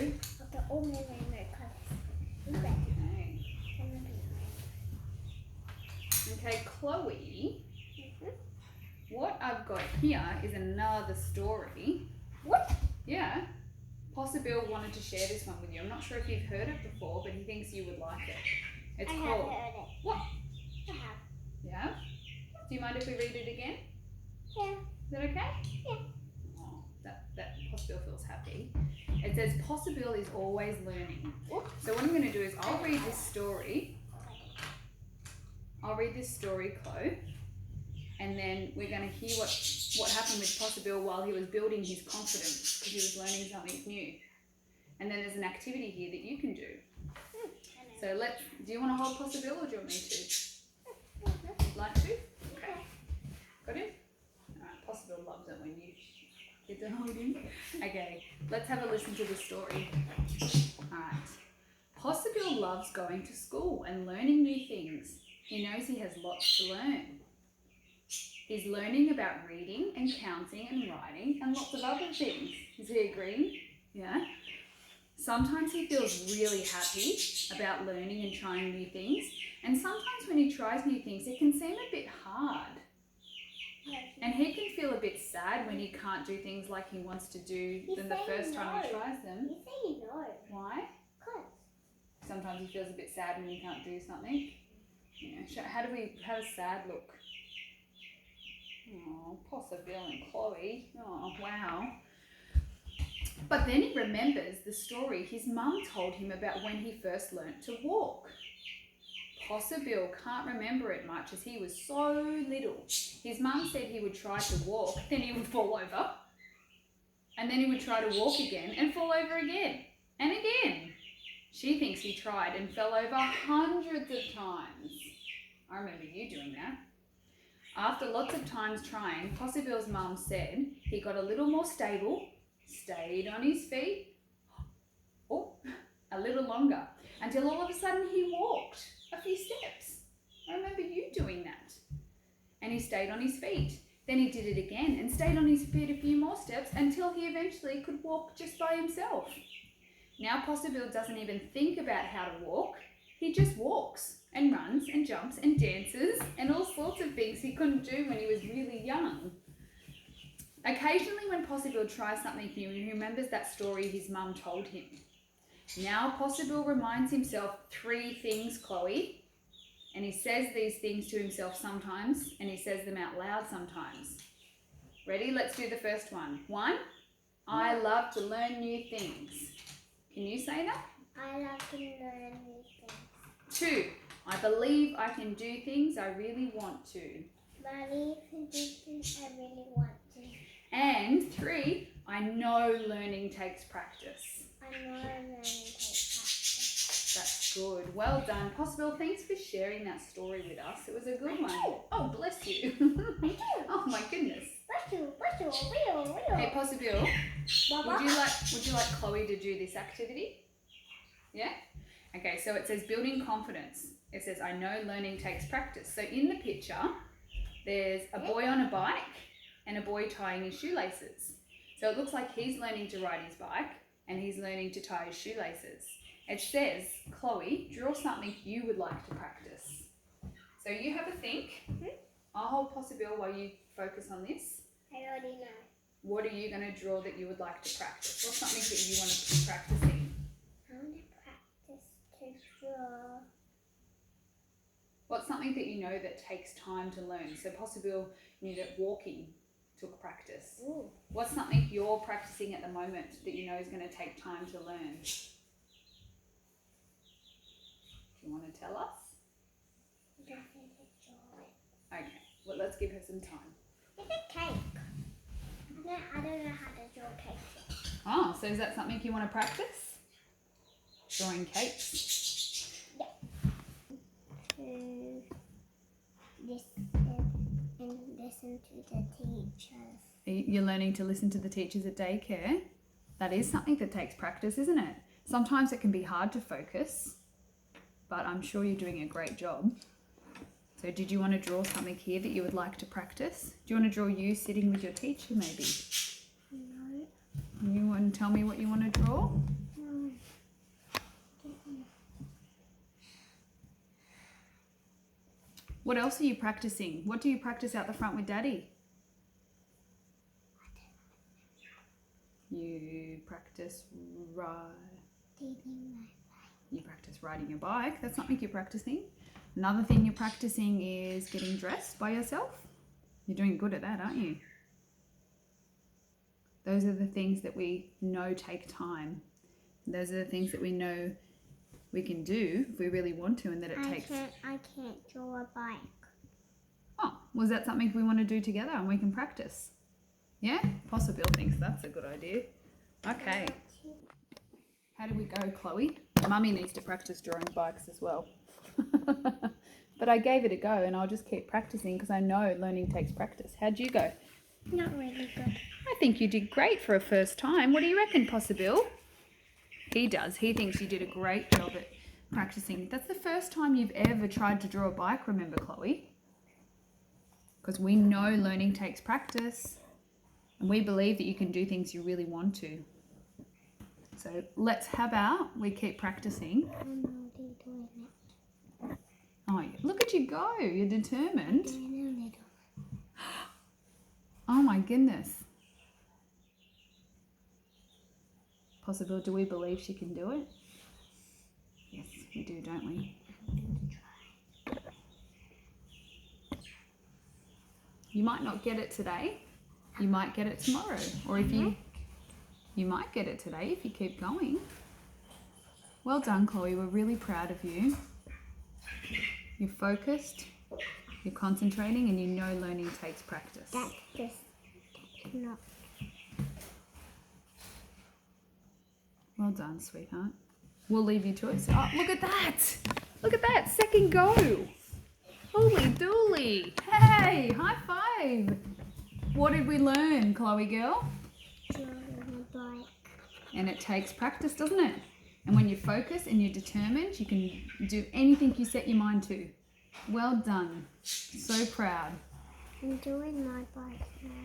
Okay, all my rainbow colours. Okay, Chloe, what I've got here is another story. What? Yeah. Possible wanted to share this one with you. I'm not sure if you've heard it before, but he thinks you would like it. It's I called... have heard it. What? I have. Yeah? Do you mind if we read it again? Yeah. Is that okay? Yeah. Oh, that Possible feels happy. It says Possible is always learning. So what I'm going to do is I'll read this story. I'll read this story, Chloe, and then we're going to hear what happened with Possible while he was building his confidence because he was learning something new. And then there's an activity here that you can do. So do you want to hold Possible or do you want me to? You'd like to? Okay. Got him? Alright, Possible loves it when you get to hold him. Okay, let's have a listen to the story. Alright. Possible loves going to school and learning new things. He knows he has lots to learn. He's learning about reading and counting and writing and lots of other things. Is he agreeing? Yeah. Sometimes he feels really happy about learning and trying new things. And sometimes when he tries new things, it can seem a bit hard. And he can feel a bit sad when he can't do things like he wants to do than the first time he tries them. He's saying no. Why? Because. Sometimes he feels a bit sad when he can't do something. Yeah. How does sad look? Oh, Possible and Chloe. Oh, wow. But then he remembers the story his mum told him about when he first learnt to walk. Possible can't remember it much as he was so little. His mum said he would try to walk, then he would fall over. And then he would try to walk again and fall over again. And again. She thinks he tried and fell over hundreds of times. I remember you doing that. After lots of times trying, Possible's mum said he got a little more stable, stayed on his feet, a little longer, until all of a sudden he walked a few steps. I remember you doing that. And he stayed on his feet. Then he did it again and stayed on his feet a few more steps until he eventually could walk just by himself. Now Possible doesn't even think about how to walk. He just walks and runs and jumps and dances and all sorts of things he couldn't do when he was really young. Occasionally when Possible tries something new, he remembers that story his mum told him. Now Possible reminds himself 3 things, Chloe, and he says these things to himself sometimes and he says them out loud sometimes. Ready? Let's do the first one. 1, I love to learn new things. Can you say that? I love to learn new things. 2, I believe I can do things I really want to. Believe in things I really want to. And 3, I know learning takes practice. I know learning takes practice. That's good. Well done. Possible, thanks for sharing that story with us. It was a good one. Oh, bless you. Oh my goodness. Real. Hey, Possible, would you like Chloe to do this activity? Yeah? Okay, so it says building confidence. It says, I know learning takes practice. So in the picture, there's a boy on a bike and a boy tying his shoelaces. So it looks like he's learning to ride his bike and he's learning to tie his shoelaces. It says, Chloe, draw something you would like to practice. So you have a think. I'll hold Possible while you focus on this. I already know. What are you going to draw that you would like to practice? What's something that you want to be practicing? I want to practice to draw. What's something that you know that takes time to learn? So Possible knew that walking took practice. Ooh. What's something you're practicing at the moment that you know is going to take time to learn? Do you want to tell us? I don't think to draw it. Okay, well let's give her some time. It's a cake. No, I don't know how to draw cake yet. Oh, so is that something you want to practice? Drawing cakes? Yeah. Listen to the teachers. You're learning to listen to the teachers at daycare. That is something that takes practice, isn't it? Sometimes it can be hard to focus, but I'm sure you're doing a great job. So did you want to draw something here that you would like to practice? Do you want to draw you sitting with your teacher maybe? No. You want to tell me what you want to draw? No. What else are you practicing? What do you practice out the front with Daddy? You practice riding your bike. That's something you're practicing. Another thing you're practicing is getting dressed by yourself. You're doing good at that, aren't you? Those are the things that we know take time. Those are the things that we know we can do if we really want to, and that it takes... I can't draw a bike. Oh, was that something we want to do together and we can practice? Yeah? Possible thinks that's a good idea. Okay. How do we go, Chloe? Mummy needs to practice drawing bikes as well. But I gave it a go and I'll just keep practicing because I know learning takes practice. How'd you go? Not really good. I think you did great for a first time. What do you reckon, Possible? He does. He thinks you did a great job at practicing. That's the first time you've ever tried to draw a bike, remember, Chloe? Because we know learning takes practice and we believe that you can do things you really want to. So how about we keep practicing? I'm already doing it. Oh, look at you go. You're determined. Doing a little. Oh my goodness. Possible, do we believe she can do it? Yes, we do, don't we? You might not get it today. You might get it tomorrow. Or if you might get it today if you keep going. Well done, Chloe. We're really proud of you. You're focused, you're concentrating, and you know learning takes practice. That's just not. Well done, sweetheart. We'll leave you to it. So, oh, look at that! Look at that! Second go! Holy dooly! Hey! High five! What did we learn, Chloe girl? Drawing a bike. And it takes practice, doesn't it? And when you're focused and you're determined, you can do anything you set your mind to. Well done. So proud. I'm doing my bike now.